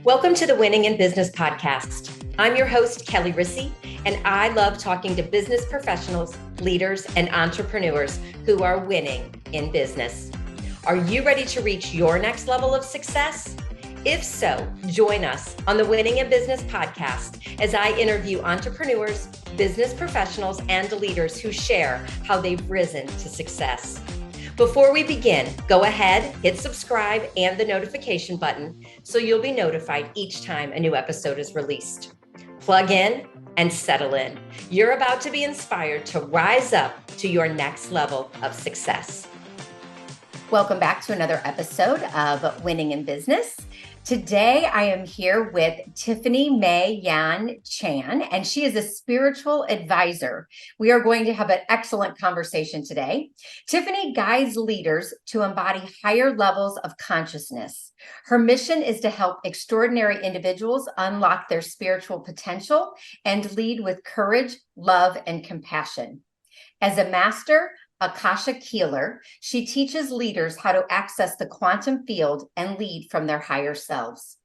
Welcome to the Winning in Business podcast. I'm your host, Kelly Rissy, and I love talking to business professionals, leaders, and entrepreneurs who are winning in business. Are you ready to reach your next level of success? If so, join us on the Winning in Business podcast as I interview entrepreneurs, business professionals, and leaders who share how they've risen to success. Before we begin, go ahead, hit subscribe and the notification button so you'll be notified each time a new episode is released. Plug in and settle in. You're about to be inspired to rise up to your next level of success. Welcome back to another episode of Winning in Business. Today, I am here with Tiffany May Yan Chan, and she is a spiritual advisor. We are going to have an excellent conversation today. Tiffany guides leaders to embody higher levels of consciousness. Her mission is to help extraordinary individuals unlock their spiritual potential and lead with courage, love, and compassion. As a Master Akashic Healer, she teaches leaders how to access the quantum field and lead from their higher selves.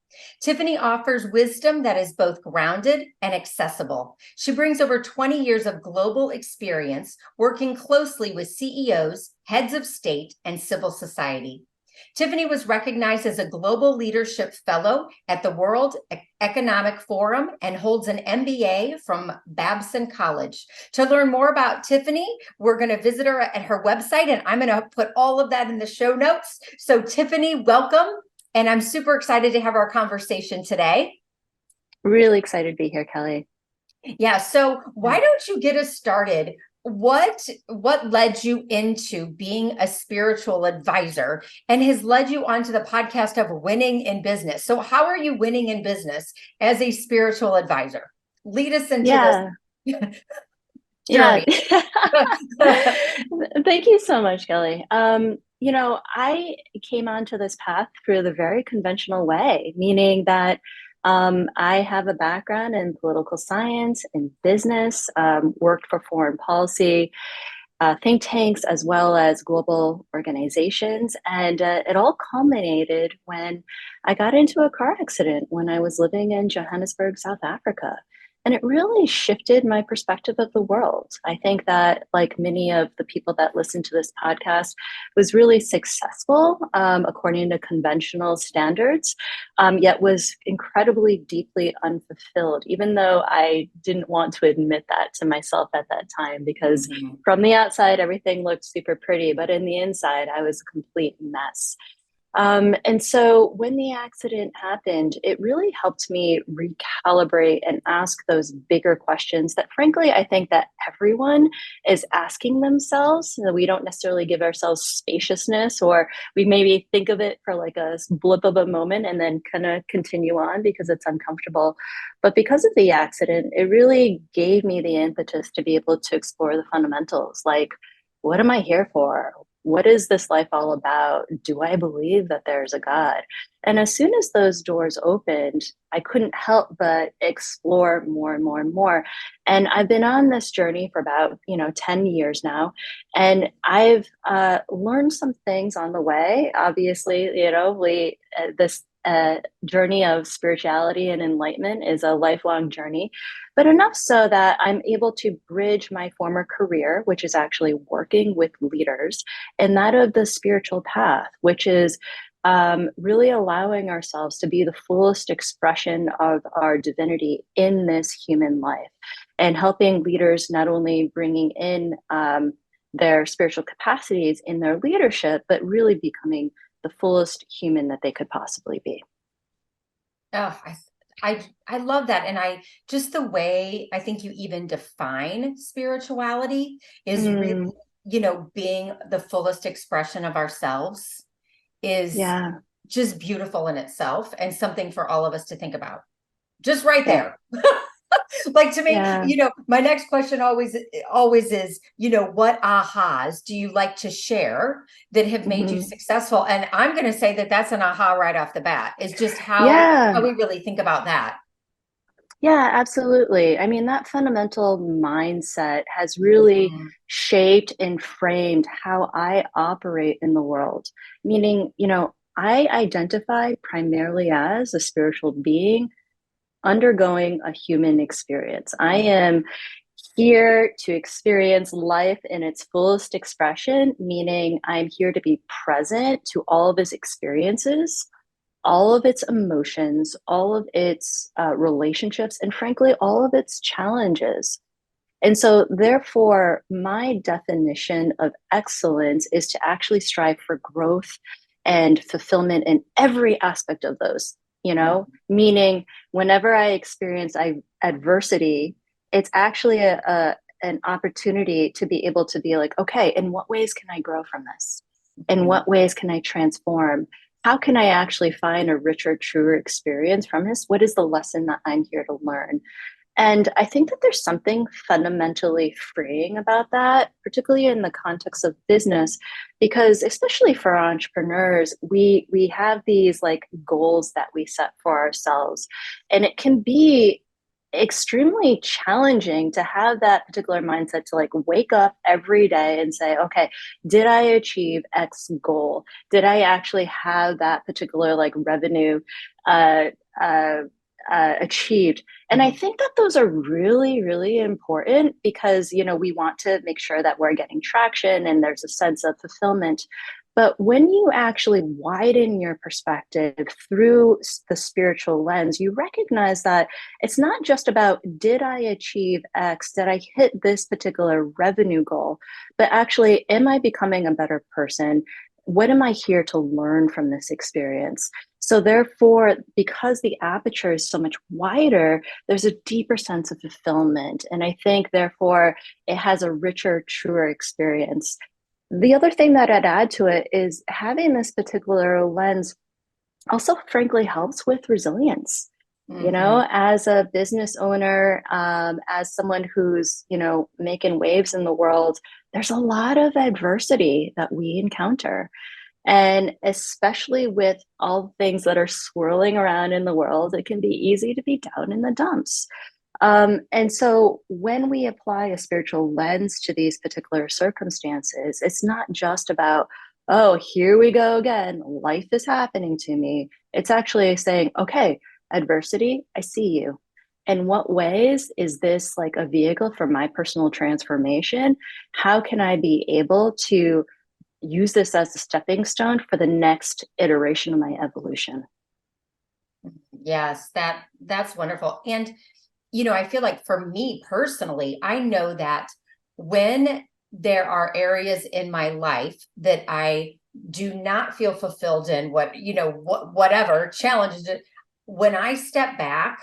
Tiffany offers wisdom that is both grounded and accessible. She brings over 20 years of global experience working closely with CEOs, heads of state, and civil society. Tiffany was recognized as a Global Leadership Fellow at the World Economic Forum and holds an MBA from Babson College. To learn more about Tiffany, we're going to visit her at her website, and I'm going to put all of that in the show notes. So Tiffany, welcome. And I'm super excited to have our conversation today. Really excited to be here, Kelly. Yeah. So why don't you get us started? What led you into being a spiritual advisor and has led you onto the podcast of Winning in Business? So how are you winning in business as a spiritual advisor? Lead us into this. Yeah. Thank you so much, Kelly. I came onto this path through the very conventional way, meaning that I have a background in political science and business, worked for foreign policy, think tanks, as well as global organizations. And it all culminated when I got into a car accident when I was living in Johannesburg, South Africa. And it really shifted my perspective of the world. I think that, like many of the people that listen to this podcast, was really successful according to conventional standards, yet was incredibly deeply unfulfilled, even though I didn't want to admit that to myself at that time, because from the outside, everything looked super pretty, but in the inside, I was a complete mess. And so when the accident happened, it really helped me recalibrate and ask those bigger questions that, frankly, I think that everyone is asking themselves. So we don't necessarily give ourselves spaciousness, or we maybe think of it for like a blip of a moment and then kind of continue on because it's uncomfortable. But because of the accident, it really gave me the impetus to be able to explore the fundamentals. Like, what am I here for? What is this life all about? Do I believe that there's a God? And as soon as those doors opened, I couldn't help but explore more and more and more. And I've been on this journey for about, 10 years now. And I've learned some things on the way. Obviously, this journey of spirituality and enlightenment is a lifelong journey, but enough so that I'm able to bridge my former career, which is actually working with leaders, and that of the spiritual path, which is really allowing ourselves to be the fullest expression of our divinity in this human life, and helping leaders not only bringing in their spiritual capacities in their leadership, but really becoming the fullest human that they could possibly be. Oh, I love that. And I just the way I think you even define spirituality is really, being the fullest expression of ourselves is just beautiful in itself and something for all of us to think about. Just right there. Like, to me, my next question always is, what ahas do you like to share that have made you successful? And I'm going to say that that's an aha right off the bat. It's just how we really think about that. Yeah, absolutely. I mean, that fundamental mindset has really Mhm. shaped and framed how I operate in the world. Meaning, I identify primarily as a spiritual being undergoing a human experience. I am here to experience life in its fullest expression, meaning I'm here to be present to all of its experiences, all of its emotions, all of its relationships, and frankly, all of its challenges. And so, therefore, my definition of excellence is to actually strive for growth and fulfillment in every aspect of those, meaning whenever I experience adversity, it's actually an opportunity to be able to be like, okay, in what ways can I grow from this? In Mhm. what ways can I transform? How can I actually find a richer, truer experience from this? What is the lesson that I'm here to learn? And I think that there's something fundamentally freeing about that, particularly in the context of business, because especially for entrepreneurs, we have these like goals that we set for ourselves. And it can be extremely challenging to have that particular mindset to like wake up every day and say, okay, did I achieve X goal? Did I actually have that particular like revenue uh, uh, achieved? And I Mhm. think that those are really, really important because, we want to make sure that we're getting traction and there's a sense of fulfillment. But when you actually widen your perspective through the spiritual lens, you recognize that it's not just about did I achieve X, did I hit this particular revenue goal, but actually, am I becoming a better person? What am I here to learn from this experience? So, therefore, because the aperture is so much wider, there's a deeper sense of fulfillment. And I think, therefore, it has a richer, truer experience. The other thing that I'd add to it is having this particular lens also, frankly, helps with resilience. Mhm. As a business owner, as someone who's, making waves in the world, there's a lot of adversity that we encounter. And especially with all the things that are swirling around in the world, it can be easy to be down in the dumps. And so when we apply a spiritual lens to these particular circumstances, it's not just about, oh, here we go again. Life is happening to me. It's actually saying, okay, adversity, I see you. In what ways is this like a vehicle for my personal transformation? How can I be able to use this as a stepping stone for the next iteration of my evolution? Yes, that's wonderful. And I feel like for me personally, I know that when there are areas in my life that I do not feel fulfilled in, whatever challenges it, when I step back,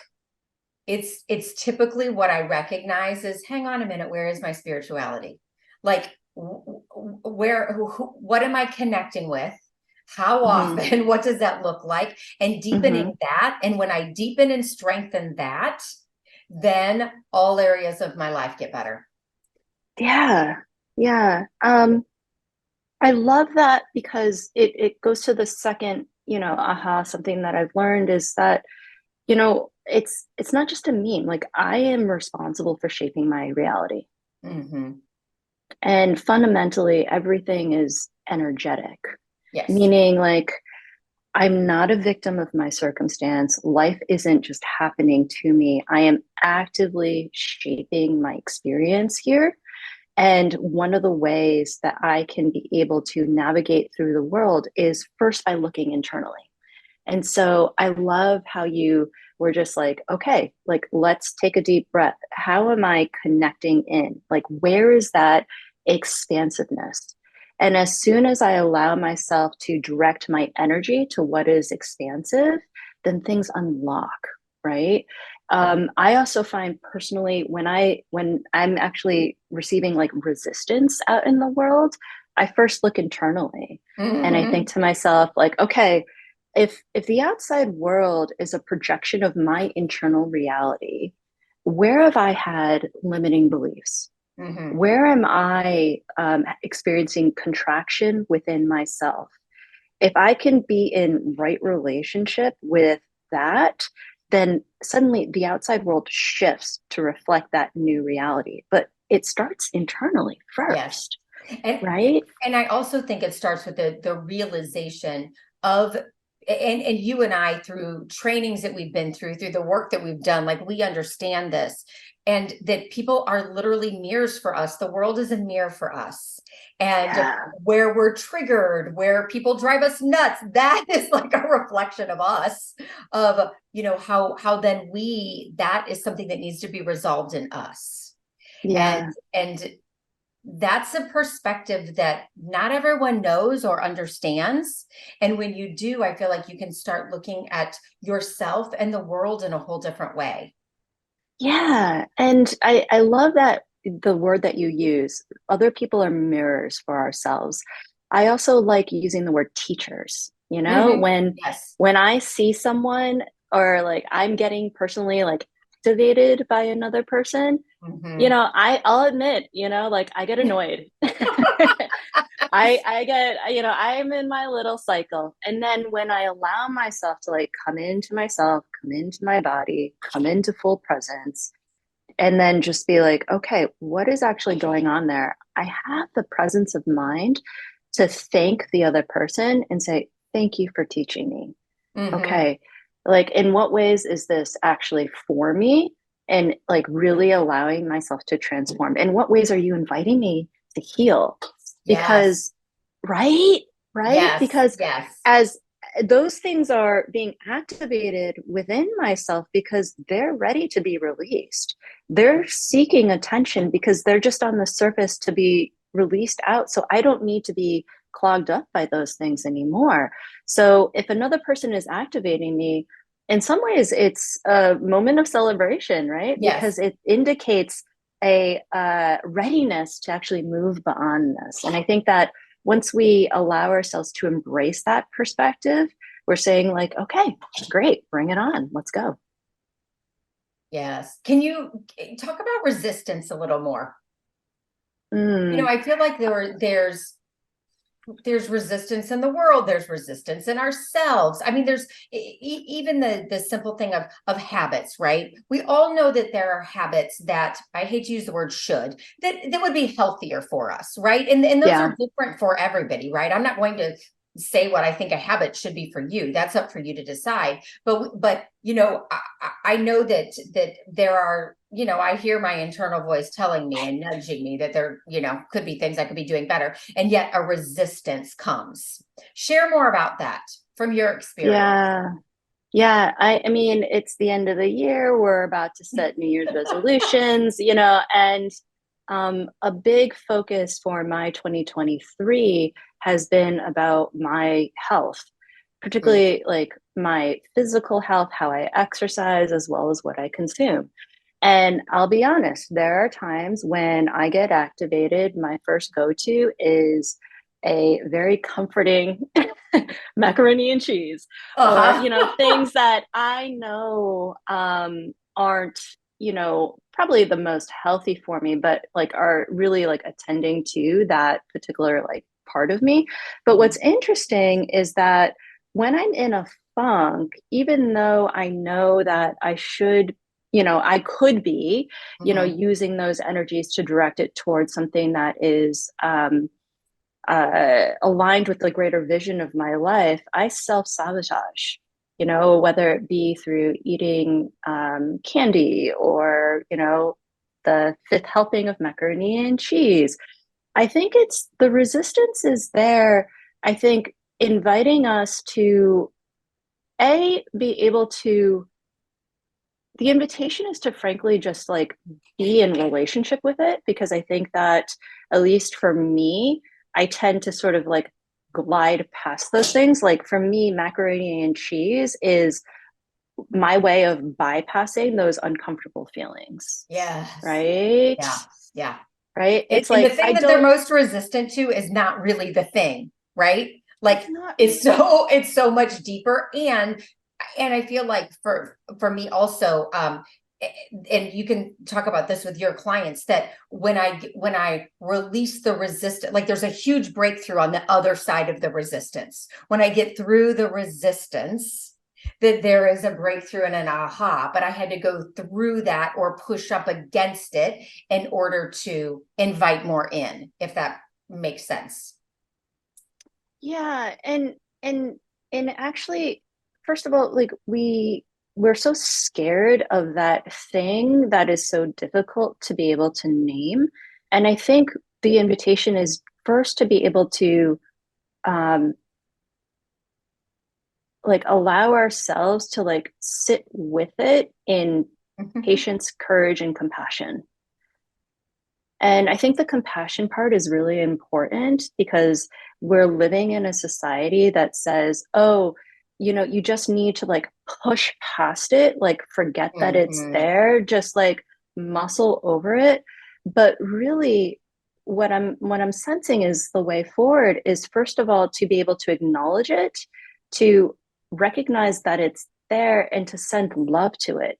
it's typically what I recognize is, hang on a minute, where is my spirituality? Like, what am I connecting with? How Mm-hmm. often? What does that look like? And Mm-hmm. deepening that. And when I deepen and strengthen that, then all areas of my life get better. Yeah. Yeah. I love that because it goes to the second, something that I've learned is that, it's not just a meme. Like I am responsible for shaping my reality. Hmm. And fundamentally, everything is energetic, Yes. meaning like I'm not a victim of my circumstance. Life isn't just happening to me. I am actively shaping my experience here. And one of the ways that I can be able to navigate through the world is first by looking internally. And so I love how you were just like, okay, like let's take a deep breath. How am I connecting in? Like, where is that expansiveness? And as soon as I allow myself to direct my energy to what is expansive, then things unlock, right? I also find personally when I'm actually receiving like resistance out in the world, I first look internally and I think Hmm. to myself like, okay, if the outside world is a projection of my internal reality, where have I had limiting beliefs? Hmm. Where am I experiencing contraction within myself? If I can be in right relationship with that, then suddenly the outside world shifts to reflect that new reality. But it starts internally Yes. first, And right? and I also think it starts with the realization of, and you and I, through trainings that we've been through the work that we've done, like, we understand this, and that people are literally mirrors for us. The world is a mirror for us. And Yeah. where we're triggered, where people drive us nuts, that is like a reflection of us, of, how then that is something that needs to be resolved in us. And Yeah. and that's a perspective that not everyone knows or understands. And when you do, I feel like you can start looking at yourself and the world in a whole different way. Yeah. And I love that the word that you use, other people are mirrors for ourselves. I also like using the word teachers, Mhm. Yes. when I see someone or like I'm getting personally like activated by another person, Mhm. I'll admit, like I get annoyed. I get, I'm in my little cycle. And then when I allow myself to like come into myself, come into my body, come into full presence, and then just be like, okay, what is actually going on there? I have the presence of mind to thank the other person and say, thank you for teaching me. Mhm. Okay, like in what ways is this actually for me? And like really allowing myself to transform. In what ways are you inviting me to heal? Yes. Because, right, right, Yes. because Yes. as those things are being activated within myself because they're ready to be released. They're seeking attention because they're just on the surface to be released out. So I don't need to be clogged up by those things anymore. So if another person is activating me, in some ways it's a moment of celebration, right? Yes. Because it indicates a readiness to actually move beyond this. And I think that once we allow ourselves to embrace that perspective, we're saying like, okay, great, bring it on, let's go. Yes. Can you talk about resistance a little more? Mm, I feel like there's resistance in the world, there's resistance in ourselves. I mean, there's even the simple thing of habits, right? We all know that there are habits that, I hate to use the word should, that would be healthier for us, right? And those yeah. are different for everybody, right? I'm not going to say what I think a habit should be for you. That's up for you to decide. But I know that there are, I hear my internal voice telling me and nudging me that there, could be things I could be doing better. And yet a resistance comes. Share more about that from your experience. Yeah. Yeah, I mean, it's the end of the year. We're about to set New Year's resolutions, and a big focus for my 2023 has been about my health, Mm. particularly like my physical health, how I exercise, as well as what I consume. And I'll be honest, there are times when I get activated, my first go to is a very comforting macaroni and cheese, or Uh-huh. things that I know aren't probably the most healthy for me, but like are really like attending to that particular like part of me. But what's interesting is that when I'm in a funk, even though I know that I should, I could be, Mhm. using those energies to direct it towards something that is aligned with the greater vision of my life, I self sabotage, whether it be through eating candy or, the fifth helping of macaroni and cheese. I think it's the resistance is there. I think inviting us to be able to, the invitation is to frankly just like be in relationship with it, because I think that at least for me, I tend to sort of like glide past those things. Like for me, macaroni and cheese is my way of bypassing those uncomfortable feelings. Yes. Right? Yeah. Yeah. Right? And, It's and the like thing I that they're don't, most resistant to is not really the thing, right? it's Like, not it's so much deeper. And I feel like for me also, and you can talk about this with your clients, that when I release the resistance, like there's a huge breakthrough on the other side of the resistance. When I get through the resistance, that there is a breakthrough and an aha, but I had to go through that or push up against it in order to invite more in, if that makes sense. Yeah, and actually, first of all, like we're so scared of that thing that is so difficult to be able to name. And I think the invitation is first to be able to um like allow ourselves to like sit with it in patience, courage, and compassion. And I think the compassion part is really important because we're living in a society that says, oh, you know, you just need to like push past it, like forget that it's there, just like muscle over it. But really, what I'm sensing is the way forward is first of all to be able to acknowledge it, to recognize that it's there, and to send love to it.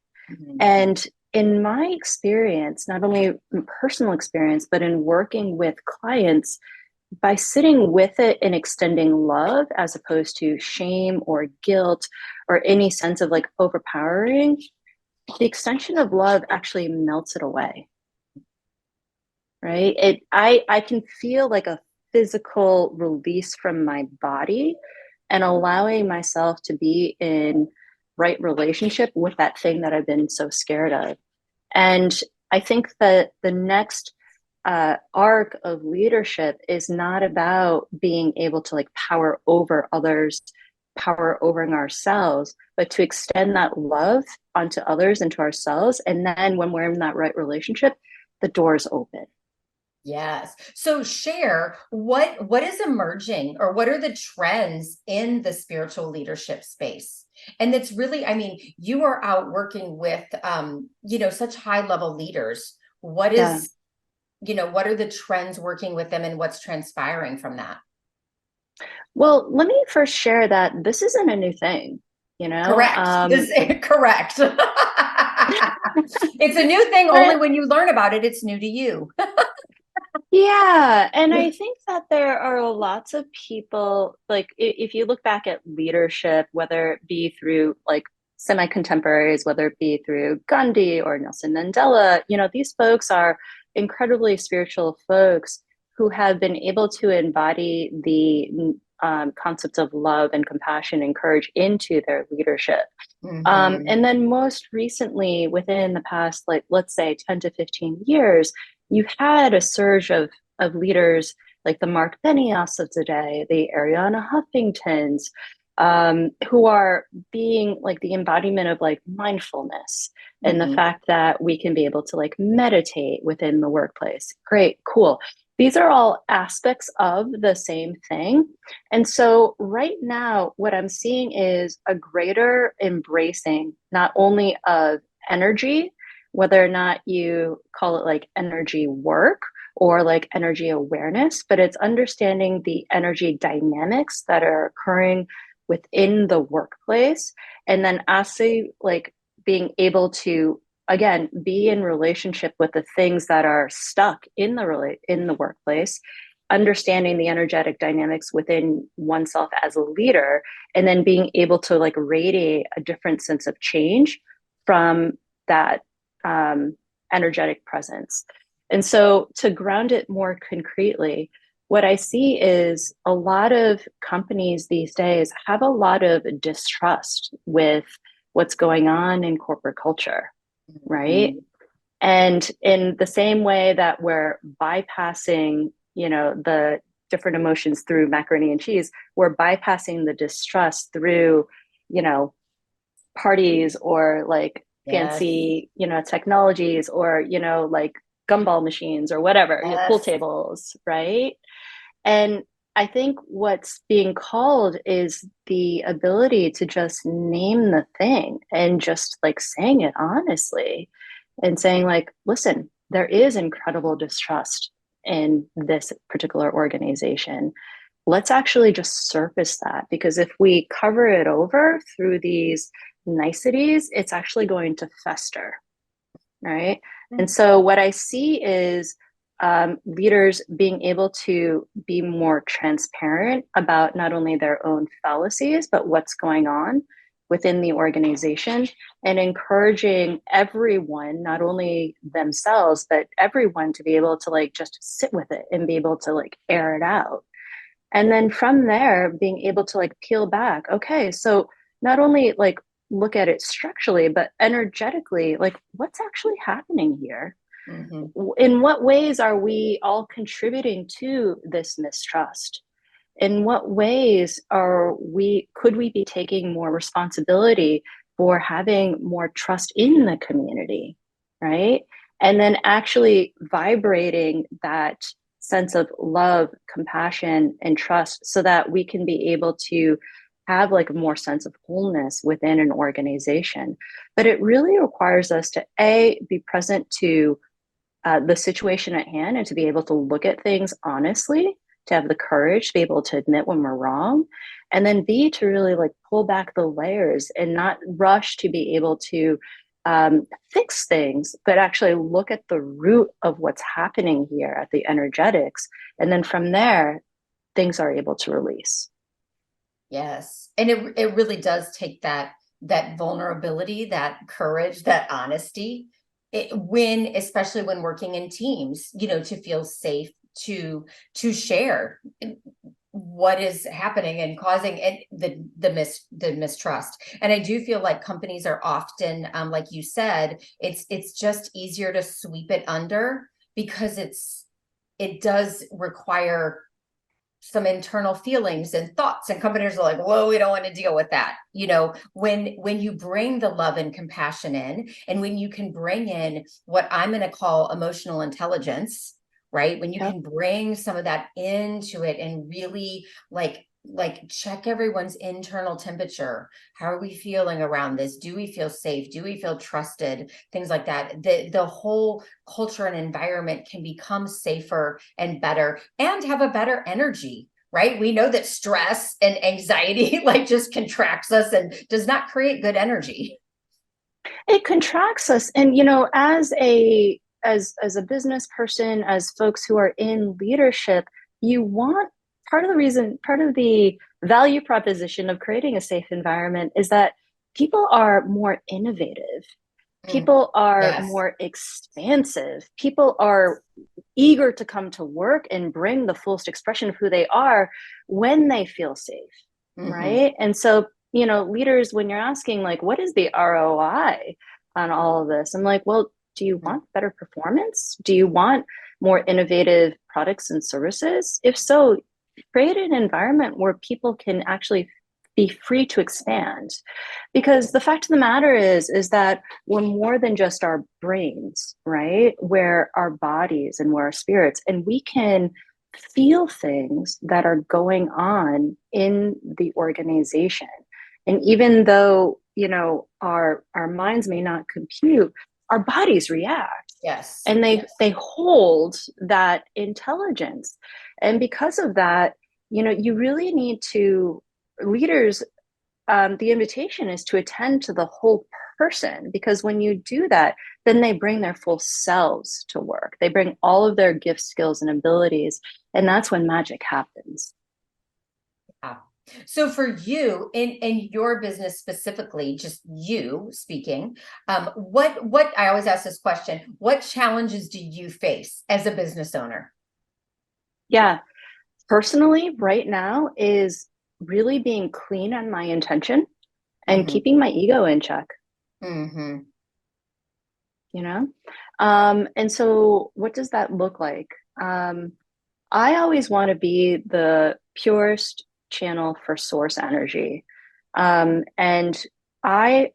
And in my experience, not only personal experience, but in working with clients, by sitting with it and extending love as opposed to shame or guilt or any sense of like overpowering, the extension of love actually melts it away. Right? I can feel like a physical release from my body and allowing myself to be in right relationship with that thing that I've been so scared of. And I think that the next arc of leadership is not about being able to like power over others, power over ourselves, but to extend that love onto others and to ourselves. And then when we're in that right relationship, the doors open. Yes. So share what is emerging, or what are the trends in the spiritual leadership space? And that's really, I mean, you are out working with such high level leaders. What is, what are the trends working with them, and what's transpiring from that? Well, let me first share that this isn't a new thing, you know? Correct. It's a new thing only when you learn about it. It's new to you. Yeah. And I think that there are lots of people, like if you look back at leadership, whether it be through like semi-contemporaries, whether it be through Gandhi or Nelson Mandela, you know, these folks are incredibly spiritual folks who have been able to embody the concepts of love and compassion and courage into their leadership. And then most recently, within the past, like, let's say 10 to 15 years, you've had a surge of leaders like the Mark Benioffs of today, the Ariana Huffingtons, who are being like the embodiment of like mindfulness and the fact that we can be able to like meditate within the workplace. Great, cool. These are all aspects of the same thing. And so, right now, what I'm seeing is a greater embracing not only of energy, whether or not you call it like energy work or like energy awareness, but it's understanding the energy dynamics that are occurring within the workplace. And then actually, like, being able to again be in relationship with the things that are stuck in the workplace, understanding the energetic dynamics within oneself as a leader, and then being able to like radiate a different sense of change from that energetic presence. And so, to ground it more concretely, what I see is a lot of companies these days have a lot of distrust with what's going on in corporate culture, right? And in the same way that we're bypassing, you know, the different emotions through macaroni and cheese, we're bypassing the distrust through, you know, parties or like fancy, you know, technologies or, you know, like gumball machines or whatever, you know, pool tables, right? And I think what's being called is the ability to just name the thing and just like saying it honestly and saying, like, listen, there is incredible distrust in this particular organization. Let's actually just surface that, because if we cover it over through these niceties, it's actually going to fester, right? And so what I see is leaders being able to be more transparent about not only their own fallacies, but what's going on, within the organization, and encouraging everyone, not only themselves, but everyone, to be able to like just sit with it and be able to like air it out. And then from there, being able to like peel back, okay, so not only like look at it structurally, but energetically, like what's actually happening here? In what ways are we all contributing to this mistrust? In what ways could we be taking more responsibility for having more trust in the community, right? And then actually vibrating that sense of love, compassion, and trust so that we can be able to have like a more sense of wholeness within an organization. But it really requires us to be present to the situation at hand, and to be able to look at things honestly, to have the courage to be able to admit when we're wrong, and then B, to really like pull back the layers and not rush to be able to fix things, but actually look at the root of what's happening here at the energetics. And then from there, things are able to release. Yes. And it really does take that vulnerability, that courage, that honesty, especially when working in teams, to feel safe to share what is happening and causing it, the mistrust. And I do feel like companies are often, like you said, it's just easier to sweep it under, because it does require some internal feelings and thoughts, and companies are like, whoa, we don't want to deal with that. When you bring the love and compassion in, and when you can bring in what I'm going to call emotional intelligence, right? When you can bring some of that into it and really like check everyone's internal temperature. How are we feeling around this? Do we feel safe? Do we feel trusted? Things like that. The whole culture and environment can become safer and better, and have a better energy, right? We know that stress and anxiety like just contracts us and does not create good energy. It contracts us. And, as a business person, as folks who are in leadership, you want, part of the value proposition of creating a safe environment is that people are more innovative. People are more expansive. People are eager to come to work and bring the fullest expression of who they are when they feel safe, right? And so, leaders, when you're asking, like, what is the ROI on all of this? I'm like, well, do you want better performance? Do you want more innovative products and services? If so, create an environment where people can actually be free to expand. Because the fact of the matter is that we're more than just our brains, right? We're our bodies and we're our spirits, and we can feel things that are going on in the organization. And even though, our minds may not compute, our bodies react. Yes. And they hold that intelligence. And because of that, you really need to, leaders, the invitation is to attend to the whole person, because when you do that, then they bring their full selves to work. They bring all of their gifts, skills, and abilities. And that's when magic happens. Yeah. So for you in your business specifically, just you speaking, what I always ask this question, what challenges do you face as a business owner? Yeah. Personally, right now is really being clean on my intention and keeping my ego in check. And so what does that look like? I always want to be the purest channel for source energy. And I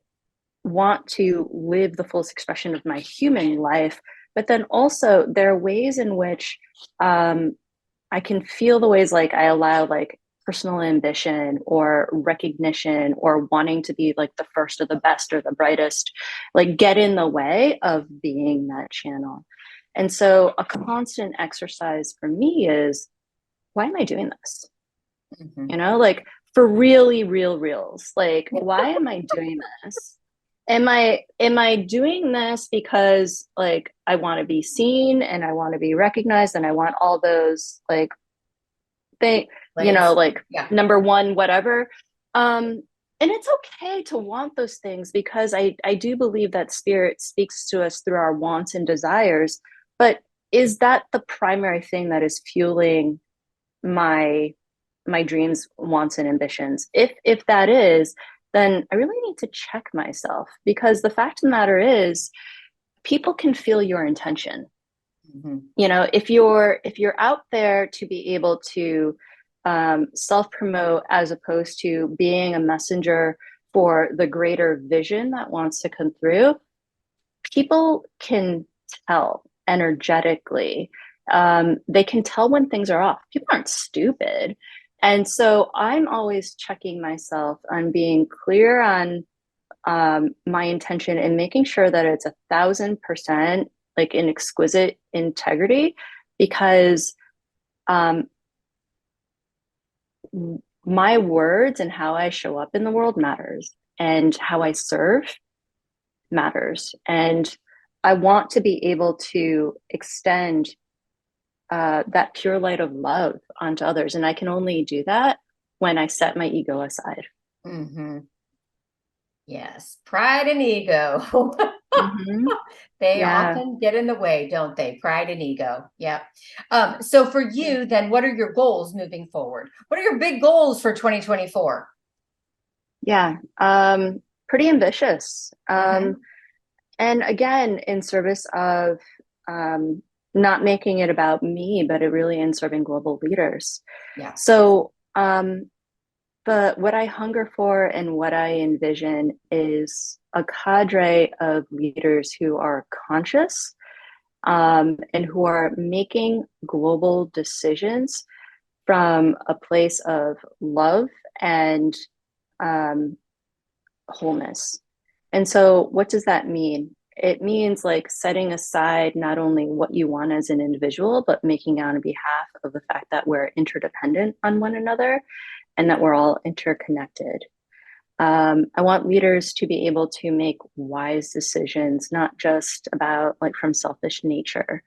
want to live the fullest expression of my human life, but then also there are ways in which I can feel the ways like I allow like personal ambition or recognition or wanting to be like the first or the best or the brightest, like get in the way of being that channel. And so a constant exercise for me is, why am I doing this? Like for really real reals, like, why am I doing this? Am I doing this because like I want to be seen and I want to be recognized and I want all those like things, like number one, whatever. and it's okay to want those things, because I do believe that spirit speaks to us through our wants and desires. But is that the primary thing that is fueling my dreams, wants, and ambitions? If that is, then I really need to check myself, because the fact of the matter is, people can feel your intention. Mm-hmm. You know, if you're out there to be able to self promote, as opposed to being a messenger for the greater vision that wants to come through, people can tell energetically. They can tell when things are off. People aren't stupid. And so I'm always checking myself on being clear on my intention, and making sure that it's 1,000% like in exquisite integrity, because um, my words and how I show up in the world matters, and how I serve matters. And I want to be able to extend that pure light of love onto others. And I can only do that when I set my ego aside. Mm-hmm. Yes, pride and ego. Mm-hmm. They Yeah. often get in the way, don't they? Pride and ego. Yeah. So for Yeah. you, then, what are your goals moving forward? What are your big goals for 2024? Yeah. Pretty ambitious. Mm-hmm. And again, in service of um, not making it about me, but it really in serving global leaders. Yeah. So, but what I hunger for and what I envision is a cadre of leaders who are conscious, and who are making global decisions from a place of love and um, wholeness. And so, what does that mean? It means like setting aside not only what you want as an individual, but making it on behalf of the fact that we're interdependent on one another, and that we're all interconnected. I want leaders to be able to make wise decisions, not just about like from selfish nature.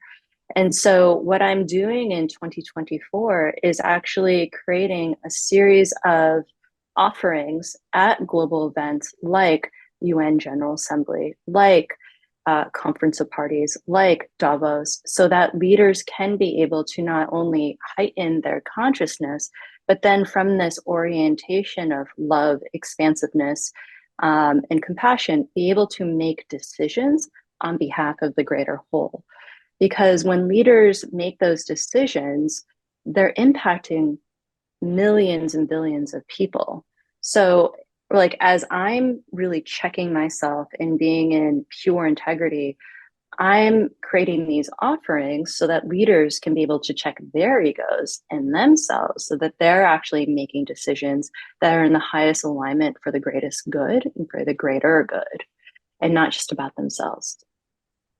And so, what I'm doing in 2024 is actually creating a series of offerings at global events like UN General Assembly, like conference of parties, like Davos, so that leaders can be able to not only heighten their consciousness, but then from this orientation of love, expansiveness, and compassion, be able to make decisions on behalf of the greater whole. Because when leaders make those decisions, they're impacting millions and billions of people. So, like, as I'm really checking myself and being in pure integrity, I'm creating these offerings so that leaders can be able to check their egos and themselves, so that they're actually making decisions that are in the highest alignment for the greatest good and for the greater good, and not just about themselves.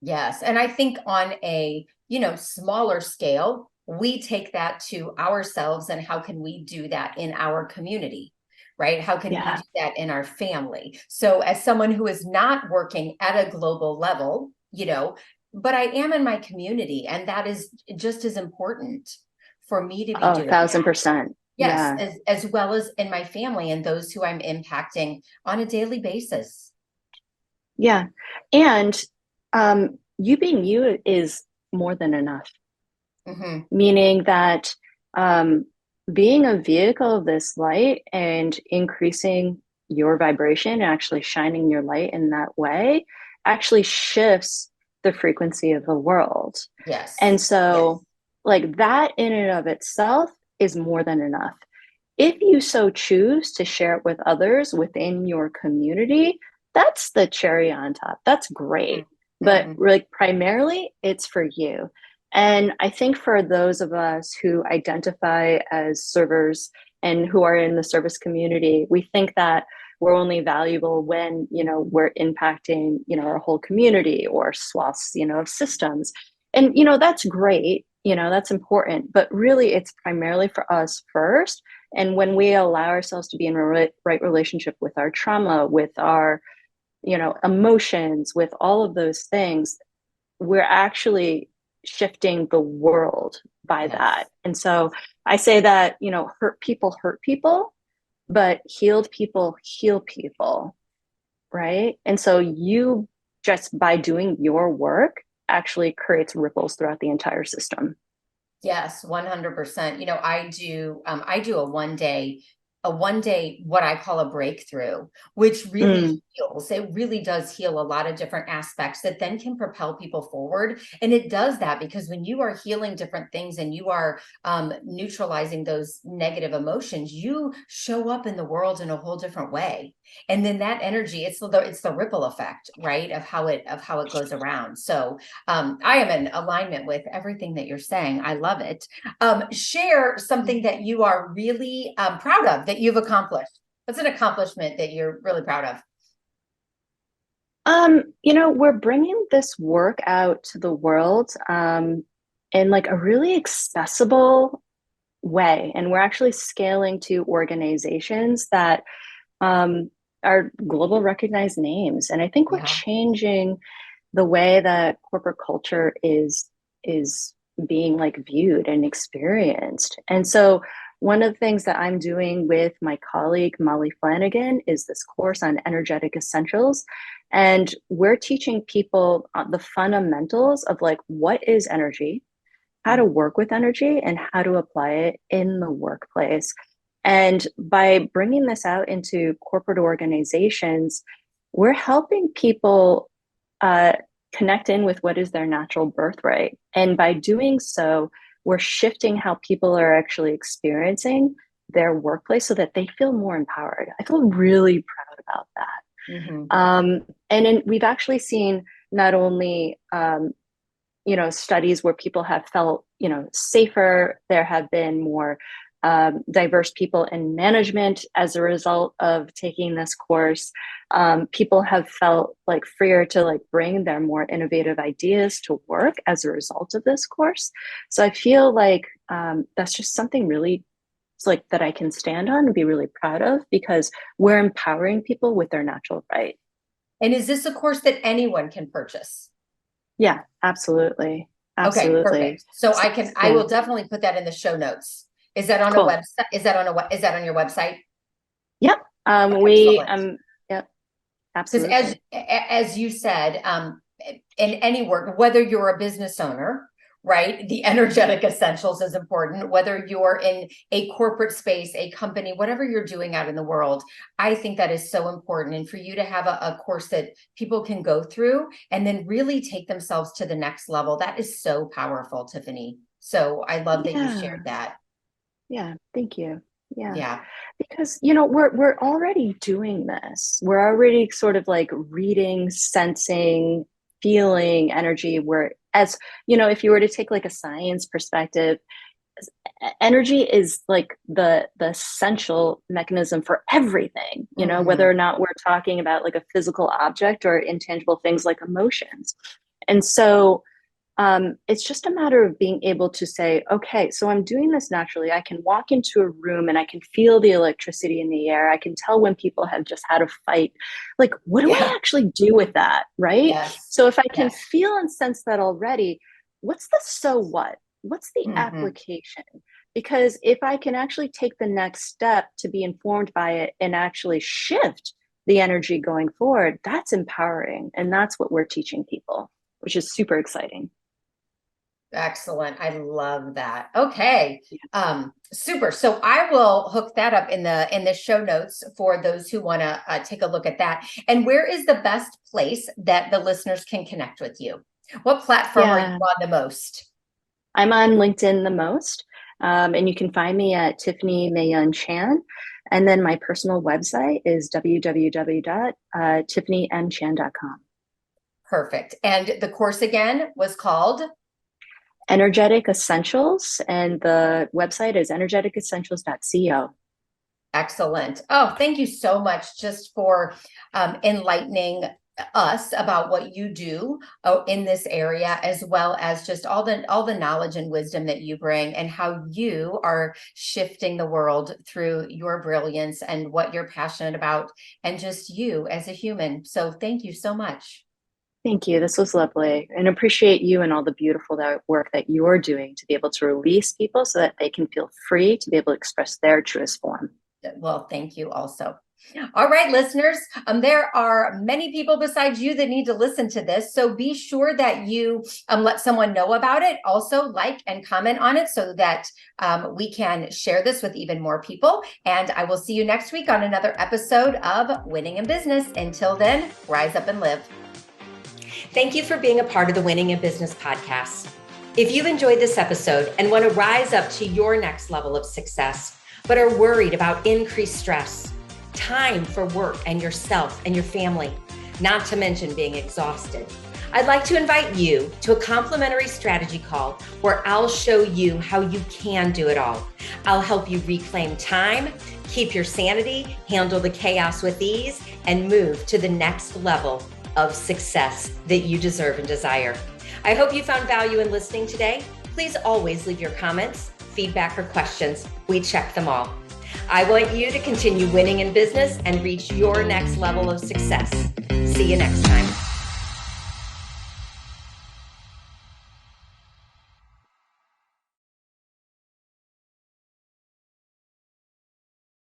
Yes. And I think on a, smaller scale, we take that to ourselves, and how can we do that in our community, right? How can we Yeah. do that in our family? So as someone who is not working at a global level, but I am in my community, and that is just as important for me to be Oh, doing that. 1,000%. Yes, Yeah. as well as in my family and those who I'm impacting on a daily basis. Yeah. And you being you is more than enough, Mm-hmm. meaning that um, being a vehicle of this light and increasing your vibration and actually shining your light in that way actually shifts the frequency of the world. Yes. And so, like, that in and of itself is more than enough. If you so choose to share it with others within your community, that's the cherry on top. That's great. But Mm-hmm. like primarily, it's for you. And I think for those of us who identify as servers and who are in the service community, we think that we're only valuable when, we're impacting, our whole community or swaths, of systems. And, that's great. That's important. But really, it's primarily for us first. And when we allow ourselves to be in a right relationship with our trauma, with our, emotions, with all of those things, we're actually shifting the world by Yes. that. And so I say that, hurt people, but healed people heal people, right? And so you just by doing your work actually creates ripples throughout the entire system. Yes, 100%. I do a one day, what I call a breakthrough, which really heals. It really does heal a lot of different aspects that then can propel people forward. And it does that because when you are healing different things and you are neutralizing those negative emotions, you show up in the world in a whole different way. And then that energy, it's the ripple effect, right? Of how it goes around. So I am in alignment with everything that you're saying. I love it. Share something that you are really proud of that you've accomplished. What's an accomplishment that you're really proud of? We're bringing this work out to the world in like a really accessible way, and we're actually scaling to organizations that are global recognized names. And I think we're Yeah. changing the way that corporate culture is being like viewed and experienced. And so one of the things that I'm doing with my colleague Molly Flanagan is this course on energetic essentials. And we're teaching people the fundamentals of like what is energy, how to work with energy, and how to apply it in the workplace. And by bringing this out into corporate organizations, we're helping people uh, connect in with what is their natural birthright. And by doing so, we're shifting how people are actually experiencing their workplace so that they feel more empowered. I feel really proud about that. Mm-hmm. We've actually seen not only studies where people have felt safer. There have been more diverse people in management as a result of taking this course. People have felt like freer to like bring their more innovative ideas to work as a result of this course. So I feel like that's just something really like that I can stand on and be really proud of, because we're empowering people with their natural right. And is this a course that anyone can purchase? Yeah, absolutely. Okay, Absolutely. perfect. So So, I yeah, will definitely put that in the show notes. Is that on a cool. website? Is that on your website? Yep. Excellent. Yep, Because as absolutely. as you said, in any work, whether you're a business owner, right, the energetic essentials is important. Whether you're in a corporate space, a company, whatever you're doing out in the world, I think that is so important. And for you to have a course that people can go through and then really take themselves to the next level, that is so powerful, Tiffany. So I love that you shared Yeah. that. Yeah. Thank you. Yeah. Yeah. Because, we're already doing this. We're already sort of like reading, sensing, feeling energy where as, if you were to take like a science perspective, energy is like the essential mechanism for everything, whether Mhm. or not we're talking about like a physical object or intangible things like emotions. And so it's just a matter of being able to say, okay, so I'm doing this naturally. I can walk into a room and I can feel the electricity in the air. I can tell when people have just had a fight. Like, what do I Yeah. actually do with that? Right. Yes. So if I can Yes. feel and sense that already, what's the so what? What's the Hmm. application? Because if I can actually take the next step to be informed by it and actually shift the energy going forward, that's empowering. And that's what we're teaching people, which is super exciting. Excellent. I love that. Okay. Super. So I will hook that up in the show notes for those who want to take a look at that. And where is the best place that the listeners can connect with you? What platform are you Yeah, on the most? I'm on LinkedIn the most. And you can find me at Tiffany May Yan Chan. And then my personal website is www.tiffanymchan.com. Perfect. And the course again was called? Energetic Essentials. And the website is energeticessentials.co. Excellent. Oh, thank you so much just for enlightening us about what you do in this area, as well as just all the knowledge and wisdom that you bring and how you are shifting the world through your brilliance and what you're passionate about and just you as a human. So thank you so much. Thank you. This was lovely. And appreciate you and all the beautiful work that you're doing to be able to release people so that they can feel free to be able to express their truest form. Well, thank you also. All right, listeners, there are many people besides you that need to listen to this. So be sure that you let someone know about it. Also, like and comment on it so that we can share this with even more people. And I will see you next week on another episode of Winning in Business. Until then, rise up and live. Thank you for being a part of the Winning in Business podcast. If you've enjoyed this episode and want to rise up to your next level of success, but are worried about increased stress, time for work and yourself and your family, not to mention being exhausted, I'd like to invite you to a complimentary strategy call where I'll show you how you can do it all. I'll help you reclaim time, keep your sanity, handle the chaos with ease, and move to the next level of success that you deserve and desire. I hope you found value in listening today. Please always leave your comments, feedback, or questions. We check them all. I want you to continue winning in business and reach your next level of success. See you next time.